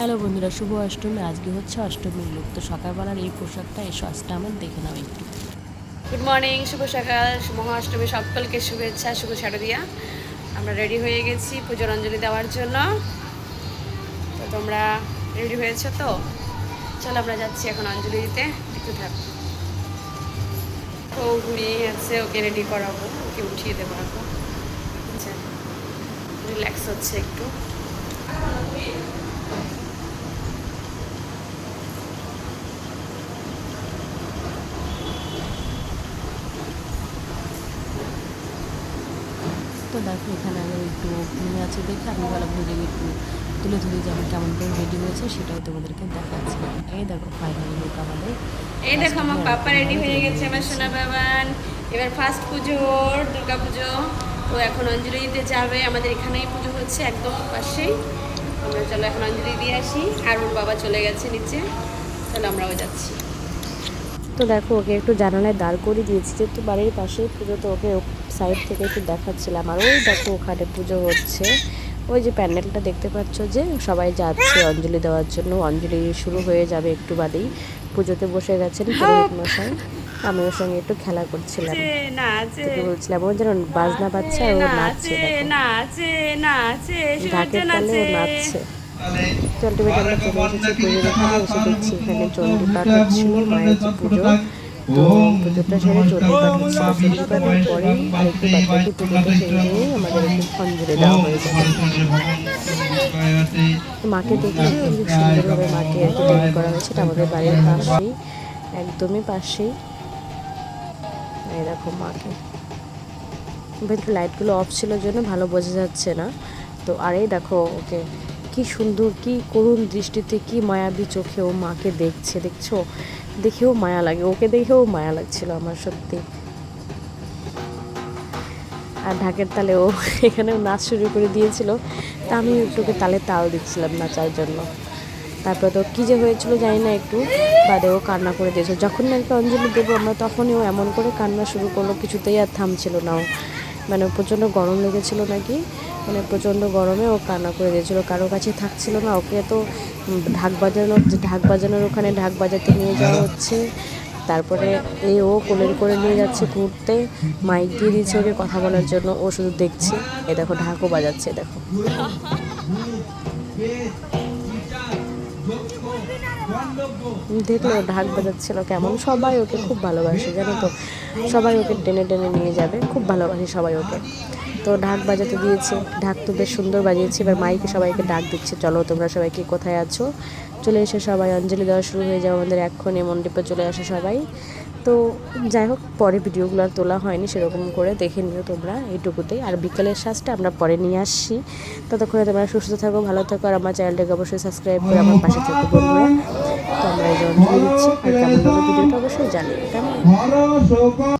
Hello বন্ধুরা, শুভ অষ্টমী। আজকে হচ্ছে অষ্টমীর লোক। তো সকালবেলার এই পোশাকটা, এই সসটা আমার দেখে নাও একটু। গুড মর্নিং, শুভ সকাল, মহা অষ্টমী সকলকে শুভেচ্ছা, শুভ শারদিয়া। আমরা রেডি হয়ে গেছি পুজোর অঞ্জলি দেওয়ার জন্য। তো তোমরা রেডি হয়েছো তো? চলো আমরা যাচ্ছি এখন অঞ্জলি দিতে। একটু থাক, তো ঘুরিয়ে আছে, ওকে রেডি করাবো, ওকে উঠিয়ে দেবো এখন। আচ্ছা, রিল্যাক্স হচ্ছে একটু। তো দেখো, এখানে আমি একটু ঘুমিয়ে আছে দেখে আমি ভালো ভিডিও একটু তুলে ধরি যে আমি কেমন করে রেডি হয়েছে, সেটাই তোমাদেরকে দেখাচ্ছিলাম। এই দেখো ফাইনালি লুক আমাদের। এই দেখো আমার পাপা রেডি হয়ে গেছে, আমার সোনা বাবান। এবার ফার্স্ট পুজো, দুর্গা পুজো। তো এখন অঞ্জলি দিতে যাবে, আমাদের এখানেই পুজো হচ্ছে একদম পাশেই। আমরা চলো এখন অঞ্জলি দিয়ে আসি। আর ওর বাবা চলে গেছে নিচে, চলো আমরাও যাচ্ছি। তো দেখো, ওকে একটু জানালায় দাঁড় করে দিয়েছি, যেহেতু বাড়ির পাশেই পুজো, তো ওকে সাইড থেকে একটু দেখাচ্ছিলাম। আর ওই দেখো ওখানে পুজো হচ্ছে, ওই যে প্যান্ডেলটা দেখতে পাচ্ছ, যে সবাই যাচ্ছে অঞ্জলি দেওয়ার জন্য। অঞ্জলি শুরু হয়ে যাবে একটু বাদেই। পুজোতে বসে গেছেন পুরোহিত মশাই। আমি ওর সঙ্গে একটু খেলা করছিলাম, তোকে বলছিলাম ও যেন বাজনা পাচ্ছে আর ও নাচছে। ঢাকের তালে ও নাচছে। তো আলটিমেট আমরা চলে এসেছি পুজোর এখানে। এসে দেখছি এখানে চণ্ডী পাঠ হচ্ছিল, মায়ের যে পুজো। তো পুজোটা সেরে চণ্ডী পাঠ হচ্ছিল। চণ্ডী পাঠের পরেই আরেকটু বাদবাকি পুজোটা সেরে নিয়েই আমাদের একটু অঞ্জলি দেওয়া হয়ে যাবে। মাকে দেখলে খুব সুন্দরভাবে মাকে আর কি তৈরি করা হয়েছে। এটা আমাদের বাড়ির পাশেই, একদমই পাশেই। এই দেখো মাকে। ভেতরে লাইটগুলো অফ ছিল জন্য ভালো বোঝা যাচ্ছে না। তো আরেই দেখো ওকে, কি সুন্দর, কি করুণ দৃষ্টিতে, কি মায়াবী চোখে ও মাকে দেখছে। দেখছো, দেখেও মায়া লাগে, ওকে দেখেও মায়া লাগছিল আমার সত্যি। আর ঢাকের তালে ও এখানেও নাচ শুরু করে দিয়েছিল। তা আমি ওকে তালে তাল দিচ্ছিলাম নাচার জন্য। তারপরে তো কী যে হয়েছিল জানি না, একটু বাদে ও কান্না করে দিয়েছিল। যখন নাকি অঞ্জলি দেবো আমরা, তখনই ও এমন করে কান্না শুরু করলো, কিছুতেই আর থামছিল না ও। মানে প্রচণ্ড গরম লেগেছিলো নাকি, মানে প্রচণ্ড গরমে ও কান্না করে দিয়েছিল। কারো কাছে থাকছিল না। ওকে তো ঢাক বাজানোর ওখানে ঢাক বাজাতে নিয়ে যাওয়া হচ্ছে। তারপরে ও কোলের করে নিয়ে যাচ্ছে ঘুরতে, মাইক দিয়ে দিচ্ছে ওকে কথা বলার জন্য। ও শুধু দেখছে। এ দেখো ঢাকও বাজাচ্ছে, দেখো। দেখলো ঢাক বাজাচ্ছিল কেমন। সবাই ওকে খুব ভালোবাসে, জানো তো। সবাই ওকে টেনে টেনে নিয়ে যাবে, খুব ভালোবাসে সবাই ওকে। তো ঢাক বাজাতে দিয়েছে, ঢাক তো বেশ সুন্দর বাজিয়েছে। এবার মাইকে সবাইকে ডাক দিচ্ছে, চলো তোমরা সবাই কে কোথায় আছো, চলে এসে সবাই অঞ্জলি দেওয়া শুরু হয়ে যাও। আমাদের এক্ষুনি মণ্ডপে চলে আসে সবাই। তো যাই হোক, পরে ভিডিওগুলো আর তোলা হয়নি সেরকম করে, দেখে নিও তোমরা এইটুকুতেই। আর বিকেলের সাজটা আমরা পরে নিয়ে আসছি। ততক্ষণে তোমরা সুস্থ থাকো, ভালো থাকো। আর আমার চ্যানেলটাকে অবশ্যই সাবস্ক্রাইব করে আমার পাশে থাকো বন্ধুরা। তো আমরা এই যে অঞ্জলি দিচ্ছি। আর কেমন হলো ভিডিওটা অবশ্যই জানিও, কেমন।